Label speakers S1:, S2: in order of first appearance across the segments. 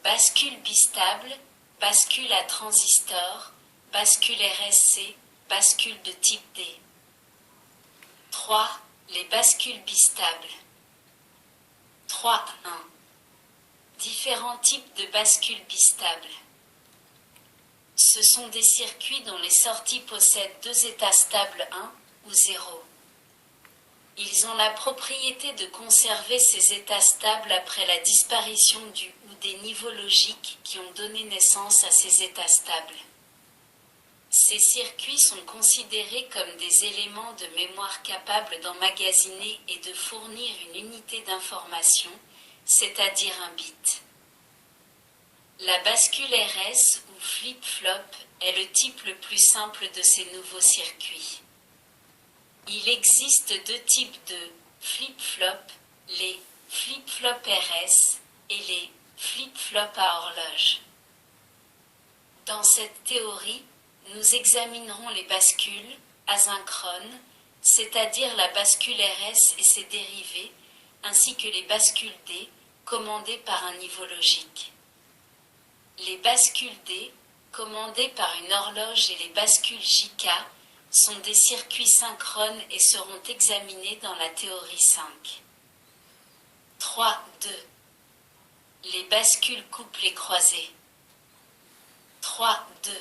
S1: bascule bistable, bascule à transistor, bascule RSC, bascule de type D. 3. Les bascules bistables. 3.1. Différents types de bascules bistables. Ce sont des circuits dont les sorties possèdent deux états stables 1 ou 0. Ils ont la propriété de conserver ces états stables après la disparition du ou des niveaux logiques qui ont donné naissance à ces états stables. Ces circuits sont considérés comme des éléments de mémoire capables d'emmagasiner et de fournir une unité d'information, c'est-à-dire un bit. La bascule RS ou flip-flop est le type le plus simple de ces nouveaux circuits. Il existe deux types de flip-flop, les flip-flop RS et les flip-flop à horloge. Dans cette théorie, nous examinerons les bascules asynchrones, c'est-à-dire la bascule RS et ses dérivés, ainsi que les bascules D, commandées par un niveau logique. Les bascules D, commandées par une horloge et les bascules JK, sont des circuits synchrones et seront examinés dans la théorie 5. 3.2. Les bascules couplées croisées. 3.2.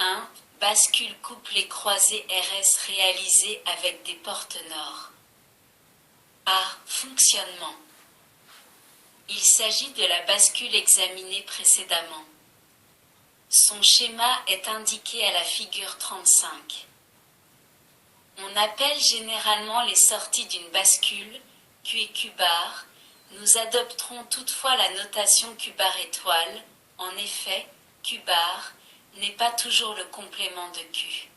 S1: 1. Bascule couplée croisée RS réalisée avec des portes NOR. A. Fonctionnement. Il s'agit de la bascule examinée précédemment. Son schéma est indiqué à la figure 35. On appelle généralement les sorties d'une bascule Q et Q bar. Nous adopterons toutefois la notation Q bar étoile. En effet, Q bar n'est pas toujours le complément de Q.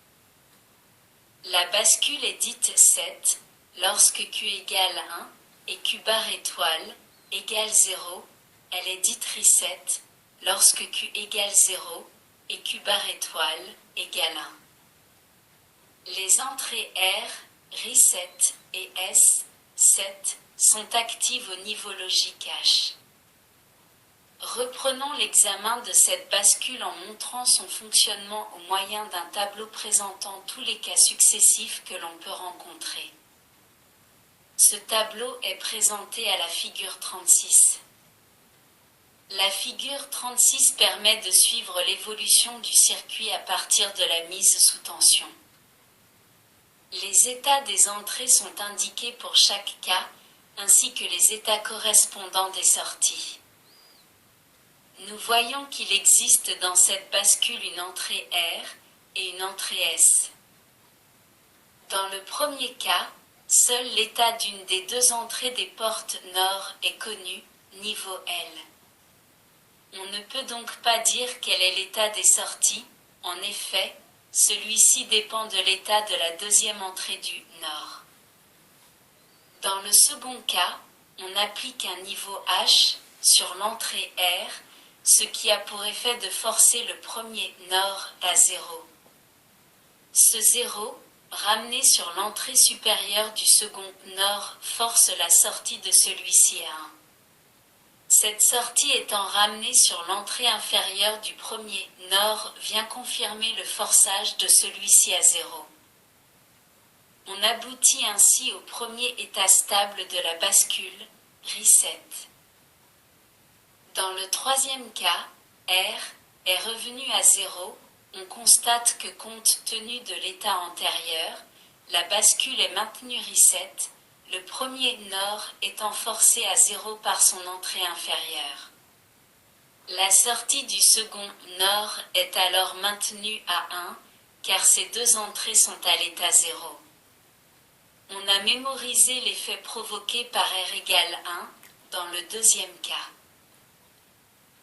S1: La bascule est dite 7 lorsque Q égale 1 et Q bar étoile égale 0. Elle est dite reset lorsque Q égale 0 et Q bar étoile égale 1. Les entrées R, reset et S, 7, sont actives au niveau logique H. Reprenons l'examen de cette bascule en montrant son fonctionnement au moyen d'un tableau présentant tous les cas successifs que l'on peut rencontrer. Ce tableau est présenté à la figure 36. La figure 36 permet de suivre l'évolution du circuit à partir de la mise sous tension. Les états des entrées sont indiqués pour chaque cas, ainsi que les états correspondants des sorties. Nous voyons qu'il existe dans cette bascule une entrée R et une entrée S. Dans le premier cas, seul l'état d'une des deux entrées des portes NOR est connu, niveau L. On ne peut donc pas dire quel est l'état des sorties, en effet, celui-ci dépend de l'état de la deuxième entrée du NOR. Dans le second cas, on applique un niveau H sur l'entrée R, ce qui a pour effet de forcer le premier NOR à 0. Ce 0, ramené sur l'entrée supérieure du second NOR, force la sortie de celui-ci à 1. Cette sortie étant ramenée sur l'entrée inférieure du premier NOR vient confirmer le forçage de celui-ci à 0. On aboutit ainsi au premier état stable de la bascule, reset. Dans le troisième cas, R est revenu à 0, on constate que compte tenu de l'état antérieur, la bascule est maintenue reset, le premier NOR étant forcé à 0 par son entrée inférieure. La sortie du second NOR est alors maintenue à 1, car ces deux entrées sont à l'état 0. On a mémorisé l'effet provoqué par R égale 1 dans le deuxième cas.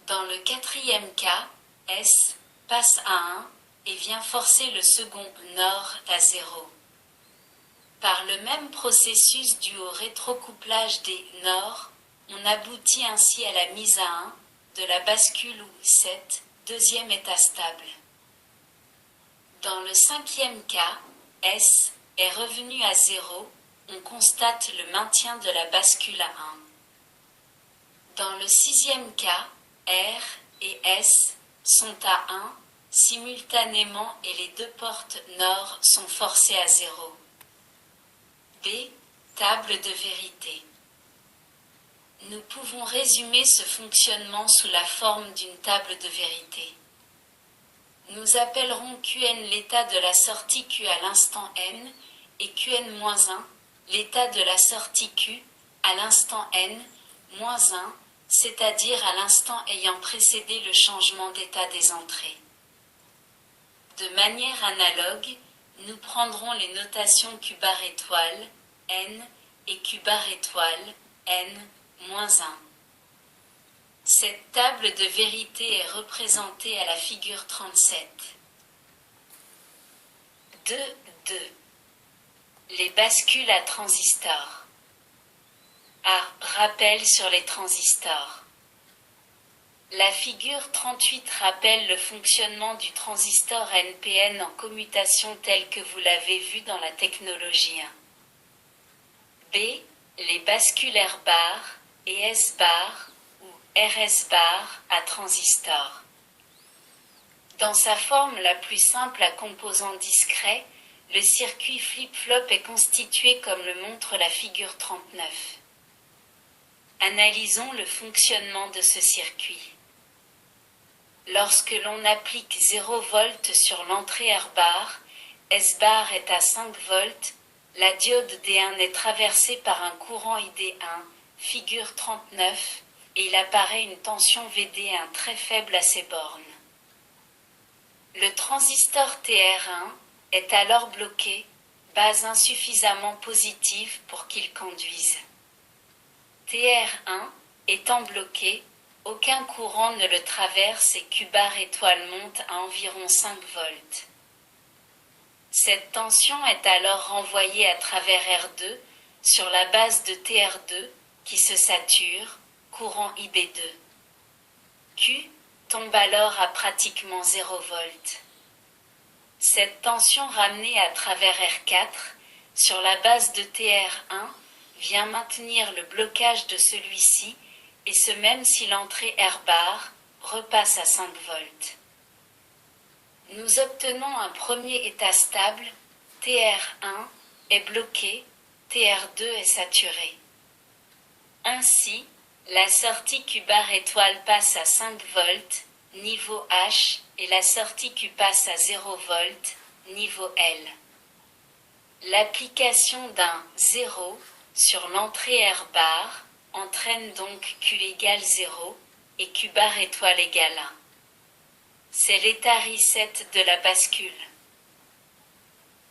S1: Dans le quatrième cas, S passe à 1 et vient forcer le second NOR à 0. Par le même processus dû au rétrocouplage des NOR, on aboutit ainsi à la mise à 1 de la bascule ou 7, deuxième état stable. Dans le cinquième cas, S est revenu à 0, on constate le maintien de la bascule à 1. Dans le sixième cas, R et S sont à 1 simultanément et les deux portes nord sont forcées à 0. B. Table de vérité. Nous pouvons résumer ce fonctionnement sous la forme d'une table de vérité. Nous appellerons Qn l'état de la sortie Q à l'instant n et Qn-1 l'état de la sortie Q à l'instant n-1, c'est-à-dire à l'instant ayant précédé le changement d'état des entrées. De manière analogue, nous prendrons les notations Q bar étoile, n et Q bar étoile, n-1. Cette table de vérité est représentée à la figure 37. 2.2. Les bascules à transistors. Rappel sur les transistors. La figure 38 rappelle le fonctionnement du transistor NPN en commutation tel que vous l'avez vu dans la technologie 1. B. Les bascules R bar et S bar ou RS bar à transistor. Dans sa forme la plus simple à composants discrets, le circuit flip-flop est constitué comme le montre la figure 39. Analysons le fonctionnement de ce circuit. Lorsque l'on applique 0 V sur l'entrée R bar, S bar est à 5 V, la diode D1 est traversée par un courant ID1, figure 39, et il apparaît une tension VD1 très faible à ces bornes. Le transistor TR1 est alors bloqué, base insuffisamment positive pour qu'il conduise. TR1 étant bloqué, aucun courant ne le traverse et Q bar étoile monte à environ 5 volts. Cette tension est alors renvoyée à travers R2 sur la base de TR2 qui se sature, courant IB2. Q tombe alors à pratiquement 0 volts. Cette tension ramenée à travers R4 sur la base de TR1 vient maintenir le blocage de celui-ci, et ce même si l'entrée R bar repasse à 5 volts. Nous obtenons un premier état stable, TR1 est bloqué, TR2 est saturé. Ainsi, la sortie Q bar étoile passe à 5 volts, niveau H, et la sortie Q passe à 0 volts, niveau L. L'application d'un 0 sur l'entrée R bar entraîne donc Q égale 0 et Q bar étoile égale 1. C'est l'état reset de la bascule.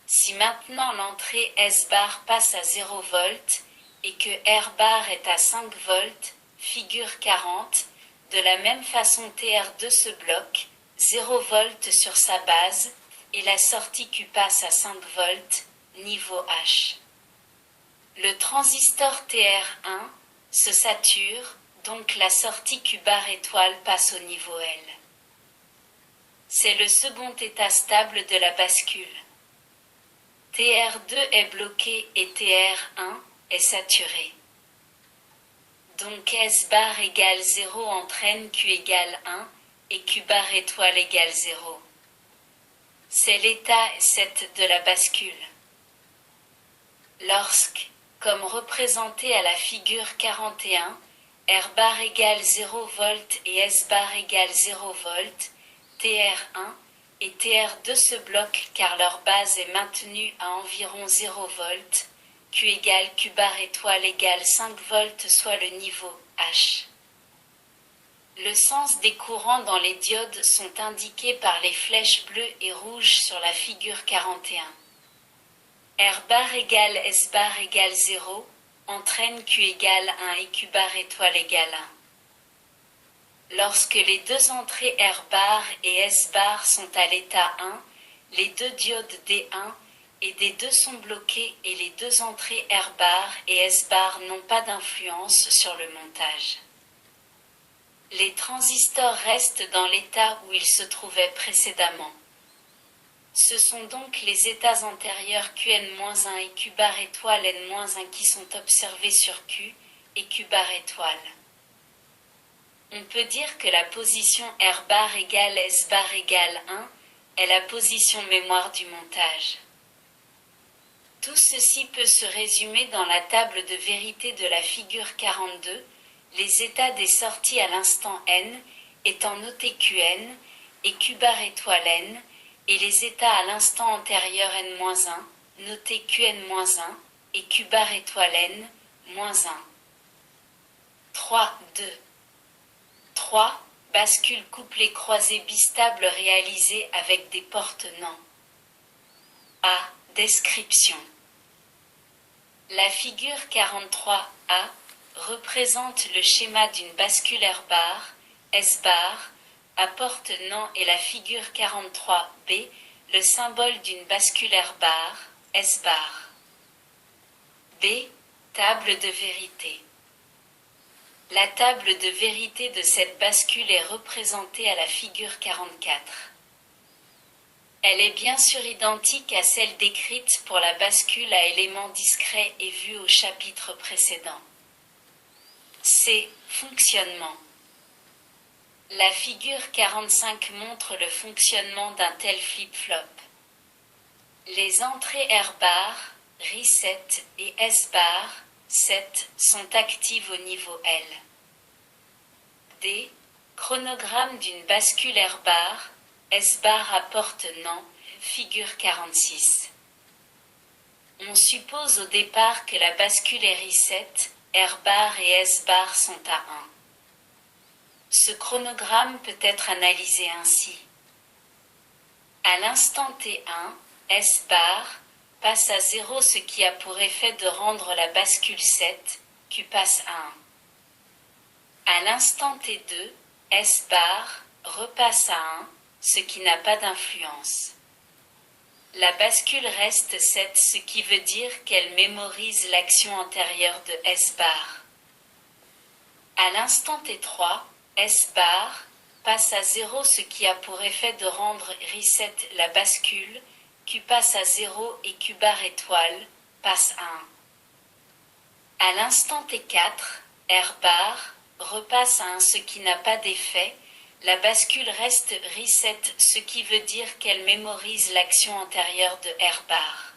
S1: Si maintenant l'entrée S bar passe à 0 volts et que R bar est à 5 volts, figure 40, de la même façon TR2 se bloque, 0 volts sur sa base, et la sortie Q passe à 5 volts, niveau H. Le transistor TR1 se sature, donc la sortie Q bar étoile passe au niveau L. C'est le second état stable de la bascule. TR2 est bloqué et TR1 est saturé. Donc S bar égale 0 entraîne Q égale 1 et Q bar étoile égale 0. C'est l'état 7 de la bascule. Lorsque, comme représenté à la figure 41, R bar égale 0 V et S bar égale 0 V, TR1 et TR2 se bloquent car leur base est maintenue à environ 0 V, Q égale Q bar étoile égale 5 V soit le niveau H. Le sens des courants dans les diodes sont indiqués par les flèches bleues et rouges sur la figure 41. R bar égale S bar égale 0 entraîne Q égale 1 et Q bar étoile égale 1. Lorsque les deux entrées R bar et S bar sont à l'état 1, les deux diodes D1 et D2 sont bloquées et les deux entrées R bar et S bar n'ont pas d'influence sur le montage. Les transistors restent dans l'état où ils se trouvaient précédemment. Ce sont donc les états antérieurs Qn-1 et Q bar étoile N-1 qui sont observés sur Q et Q bar étoile. On peut dire que la position R bar égale S bar égale 1 est la position mémoire du montage. Tout ceci peut se résumer dans la table de vérité de la figure 42, les états des sorties à l'instant n étant notés Qn et Q bar étoile n, et les états à l'instant antérieur n-1, notés Qn-1 et Q bar étoile n-1. 3, 2. 3. Bascule couplée croisée bistable réalisée avec des portes NAND. A. Description. La figure 43A représente le schéma d'une bascule R bar, S bar, à porte NAND et la figure 43B, le symbole d'une bascule R bar, S bar. B. Table de vérité. La table de vérité de cette bascule est représentée à la figure 44. Elle est bien sûr identique à celle décrite pour la bascule à éléments discrets et vue au chapitre précédent. C. Fonctionnement. La figure 45 montre le fonctionnement d'un tel flip-flop. Les entrées R bar, reset et S bar, 7, sont actives au niveau L. D. Chronogramme d'une bascule R bar, S bar à porte NAND, figure 46. On suppose au départ que la bascule est reset, R bar et S bar sont à 1. Ce chronogramme peut être analysé ainsi. À l'instant T1, S bar passe à 0, ce qui a pour effet de rendre la bascule 7, Q passe à 1. À l'instant T2, S bar repasse à 1, ce qui n'a pas d'influence. La bascule reste 7, ce qui veut dire qu'elle mémorise l'action antérieure de S bar. À l'instant T3, S bar passe à 0, ce qui a pour effet de rendre reset la bascule, Q passe à 0 et Q bar étoile passe à 1. À l'instant T4, R bar repasse à 1, ce qui n'a pas d'effet, la bascule reste reset, ce qui veut dire qu'elle mémorise l'action antérieure de R bar.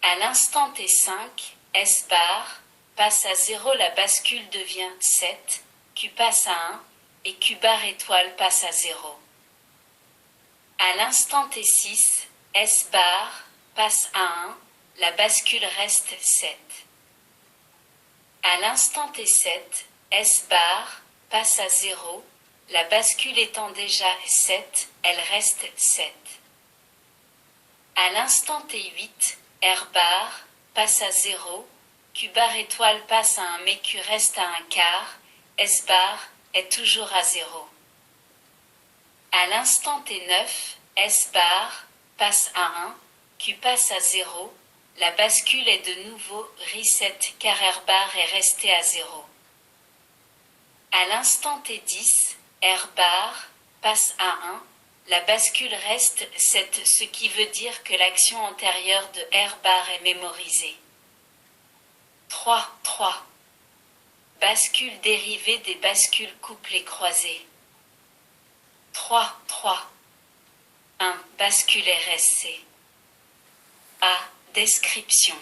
S1: À l'instant T5, S bar passe à 0, la bascule devient 7, Q passe à 1, et Q bar étoile passe à 0. À l'instant T6, S bar passe à 1, la bascule reste 7. À l'instant T7, S bar passe à 0, la bascule étant déjà 7, elle reste 7. À l'instant T8, R bar passe à 0, Q bar étoile passe à 1 mais Q reste à 1 quart, S bar est toujours à 0. À l'instant T9, S bar passe à 1, Q passe à 0, la bascule est de nouveau reset car R bar est resté à 0. À l'instant T10, R bar passe à 1, la bascule reste 7, ce qui veut dire que l'action antérieure de R bar est mémorisée. 3. Bascule dérivée des bascules couplées croisées. 3. 1. Bascule RSC. A. Description.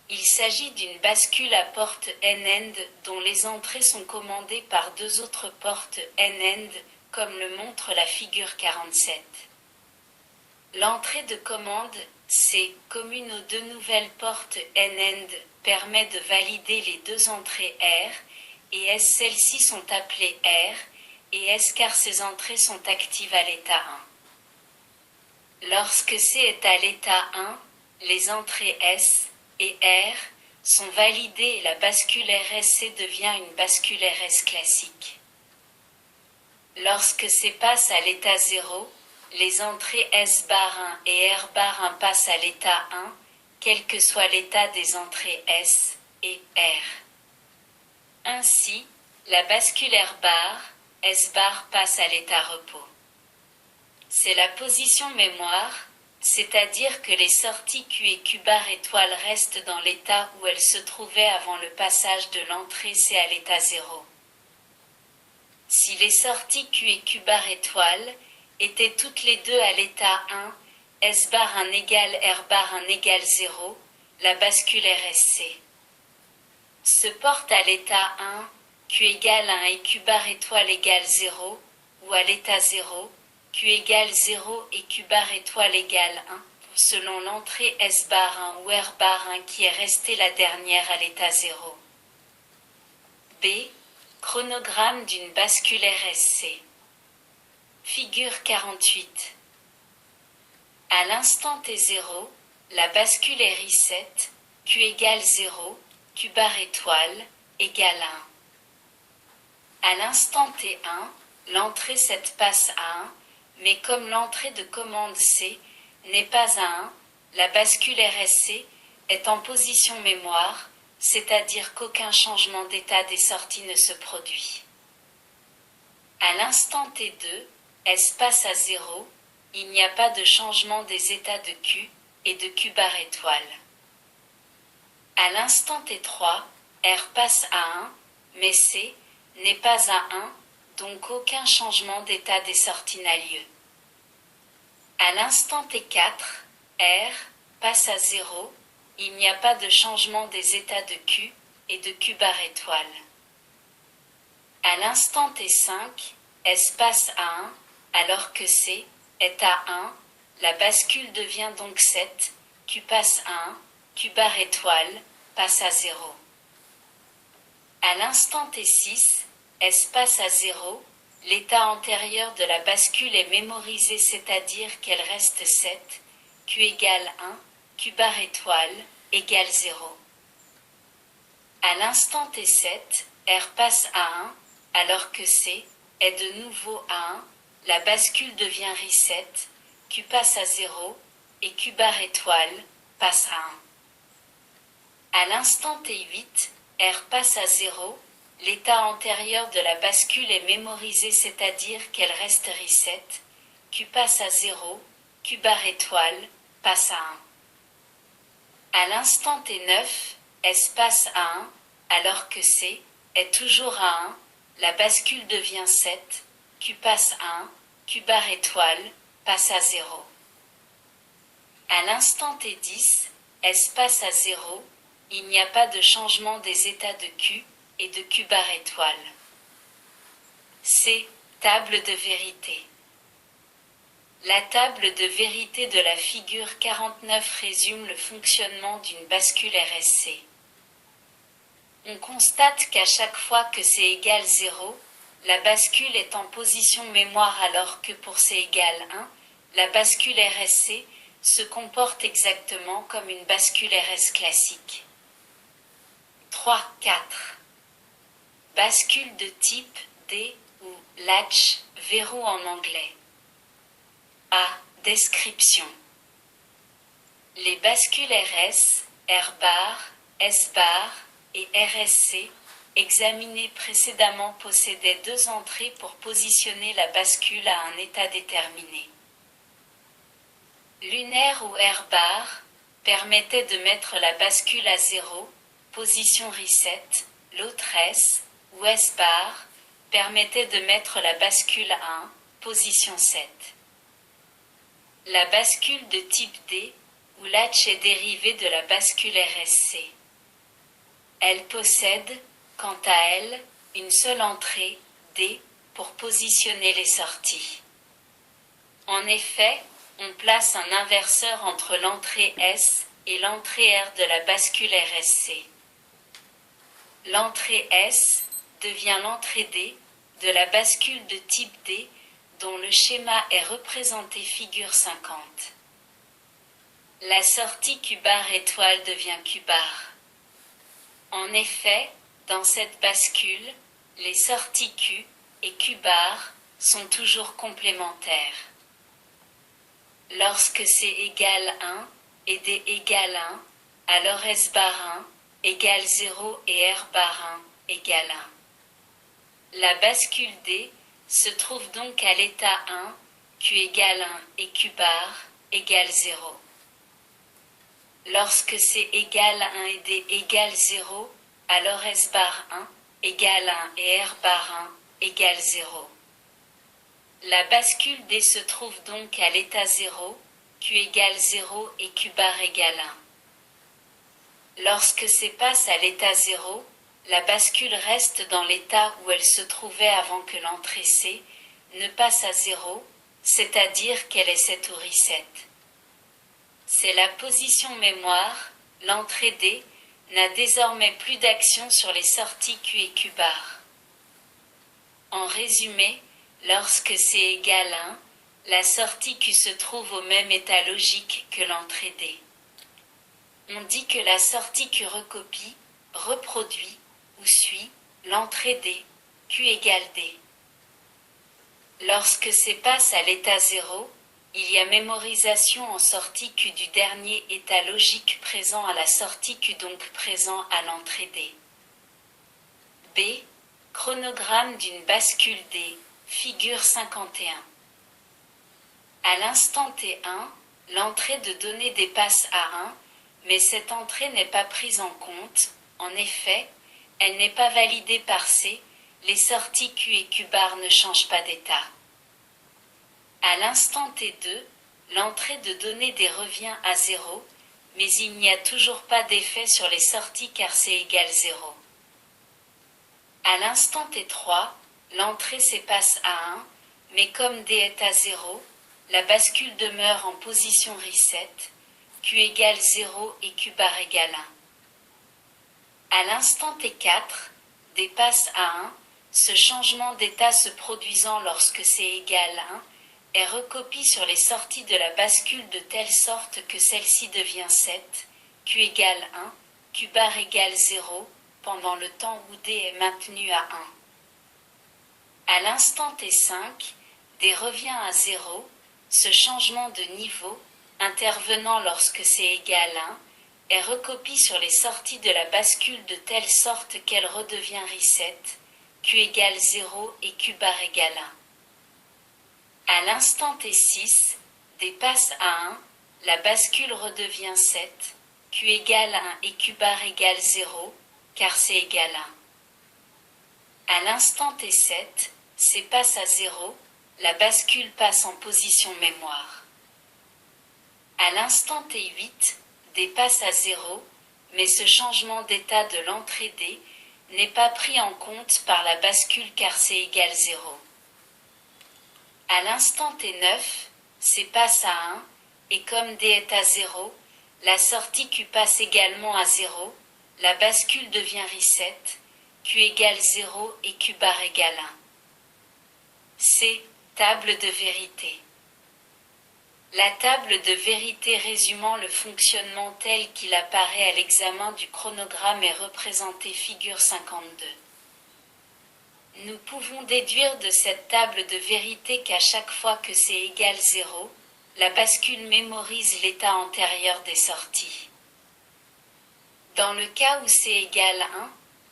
S1: Il s'agit d'une bascule à porte N-end dont les entrées sont commandées par deux autres portes N-end, comme le montre la figure 47. L'entrée de commande C, commune aux deux nouvelles portes N-end, permet de valider les deux entrées R et S. Celles-ci sont appelées R et S car ces entrées sont actives à l'état 1. Lorsque C est à l'état 1, les entrées S et R sont validées et la bascule RSC devient une bascule RS classique. Lorsque C passe à l'état 0, les entrées S bar 1 et R bar 1 passent à l'état 1, quel que soit l'état des entrées S et R. Ainsi, la bascule R bar, S bar passe à l'état repos. C'est la position mémoire, c'est-à-dire que les sorties Q et Q bar étoile restent dans l'état où elles se trouvaient avant le passage de l'entrée C à l'état 0. Si les sorties Q et Q bar étoile étaient toutes les deux à l'état 1, S bar 1 égale R bar 1 égale 0, la bascule RSC se porte à l'état 1, Q égale 1 et Q bar étoile égale 0, ou à l'état 0, Q égale 0 et Q bar étoile égale 1, selon l'entrée S bar 1 ou R bar 1 qui est restée la dernière à l'état 0. B. Chronogramme d'une bascule RSC. Figure 48. À l'instant T0, la bascule est reset, Q égale 0, Q bar étoile, égale 1. À l'instant T1, l'entrée 7 passe à 1, mais comme l'entrée de commande C n'est pas à 1, la bascule RSC est en position mémoire, c'est-à-dire qu'aucun changement d'état des sorties ne se produit. À l'instant T2, S passe à 0, il n'y a pas de changement des états de Q et de Q bar étoile. À l'instant T3, R passe à 1, mais C n'est pas à 1, donc aucun changement d'état des sorties n'a lieu. À l'instant T4, R passe à 0, il n'y a pas de changement des états de Q et de Q bar étoile. À l'instant T5, S passe à 1, alors que C est à 1, la bascule devient donc 7, Q passe à 1, Q bar étoile passe à 0. À l'instant T6, S passe à 0, l'état antérieur de la bascule est mémorisé, c'est-à-dire qu'elle reste 7, Q égale 1, Q bar étoile égale 0. À l'instant T7, R passe à 1, alors que C est de nouveau à 1, la bascule devient reset, Q passe à 0, et Q bar étoile passe à 1. À l'instant T8, R passe à 0, l'état antérieur de la bascule est mémorisé, c'est-à-dire qu'elle reste reset, Q passe à 0, Q bar étoile passe à 1. À l'instant T9, S passe à 1, alors que C est toujours à 1, la bascule devient 7, Q passe à 1, Q bar étoile passe à 0. À l'instant T10, S passe à 0, il n'y a pas de changement des états de Q et de Q bar étoile. C. Table de vérité. La table de vérité de la figure 49 résume le fonctionnement d'une bascule RSC. On constate qu'à chaque fois que C égale 0, la bascule est en position mémoire, alors que pour C égale 1, la bascule RSC se comporte exactement comme une bascule RS classique. 3, 4. Bascule de type D ou latch, verrou en anglais. A. Description. Les bascules RS, R bar, S bar et RSC, examinées précédemment, possédaient deux entrées pour positionner la bascule à un état déterminé. L'une R ou R bar permettait de mettre la bascule à 0, position reset, l'autre S ou S bar permettait de mettre la bascule à 1, position 7. La bascule de type D ou latch est dérivée de la bascule RSC. Elle possède, quant à elle, une seule entrée, D, pour positionner les sorties. En effet, on place un inverseur entre l'entrée S et l'entrée R de la bascule RSC. L'entrée S devient l'entrée D de la bascule de type D, dont le schéma est représenté figure 50. La sortie Q bar étoile devient Q bar. En effet, dans cette bascule, les sorties Q et Q bar sont toujours complémentaires. Lorsque C égale 1 et D égale 1, alors S bar 1 égale 0 et R bar 1 égale 1. La bascule D se trouve donc à l'état 1, Q égale 1 et Q bar égale 0. Lorsque C égale 1 et D égale 0, alors S bar 1 égale 1 et R bar égale 0. La bascule D se trouve donc à l'état 0, Q égale 0 et Q bar égale 1. Lorsque C passe à l'état 0, la bascule reste dans l'état où elle se trouvait avant que l'entrée C ne passe à 0, c'est-à-dire qu'elle est set ou reset. C'est la position mémoire, l'entrée D n'a désormais plus d'action sur les sorties Q et Q bar. En résumé, lorsque C égale 1, la sortie Q se trouve au même état logique que l'entrée D. On dit que la sortie Q recopie, reproduit ou suit l'entrée D, Q égale D. Lorsque C passe à l'état 0, il y a mémorisation en sortie Q du dernier état logique présent à la sortie Q donc présent à l'entrée D. B. Chronogramme d'une bascule D, figure 51. À l'instant T1, l'entrée de données dépasse A1, mais cette entrée n'est pas prise en compte, en effet, elle n'est pas validée par C, les sorties Q et Q bar ne changent pas d'état. À l'instant T2, l'entrée de données D revient à 0, mais il n'y a toujours pas d'effet sur les sorties car C égale 0. À l'instant T3, l'entrée C passe à 1, mais comme D est à 0, la bascule demeure en position reset, Q égale 0 et Q bar égale 1. À l'instant T4, D passe à 1, ce changement d'état se produisant lorsque C égale 1 est recopie sur les sorties de la bascule de telle sorte que celle-ci devient 7, Q égale 1, Q bar égale 0, pendant le temps où D est maintenu à 1. À l'instant T5, D revient à 0, ce changement de niveau, intervenant lorsque C égale 1, est recopie sur les sorties de la bascule de telle sorte qu'elle redevient reset, Q égale 0 et Q bar égale 1. À l'instant T6, D passe à 1, la bascule redevient 7, Q égale 1 et Q bar égale 0, car C égale 1. À l'instant T7, C passe à 0, la bascule passe en position mémoire. À l'instant T8, D passe à 0, mais ce changement d'état de l'entrée D n'est pas pris en compte par la bascule car C égale 0. À l'instant T9, C passe à 1, et comme D est à 0, la sortie Q passe également à 0, la bascule devient reset, Q égale 0 et Q bar égale 1. C. Table de vérité. La table de vérité résumant le fonctionnement tel qu'il apparaît à l'examen du chronogramme est représentée figure 52. Nous pouvons déduire de cette table de vérité qu'à chaque fois que C égale 0, la bascule mémorise l'état antérieur des sorties. Dans le cas où C égale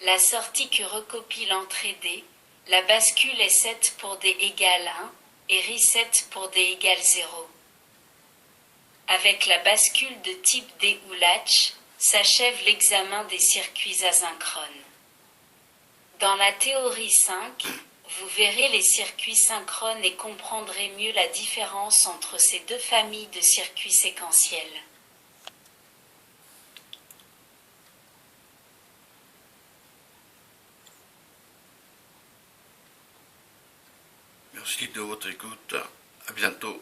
S1: 1, la sortie Q recopie l'entrée D, la bascule est set pour D égale 1 et reset pour D égale 0. Avec la bascule de type D ou latch, s'achève l'examen des circuits asynchrones. Dans la théorie 5, vous verrez les circuits synchrones et comprendrez mieux la différence entre ces deux familles de circuits séquentiels.
S2: Merci de votre écoute. À bientôt.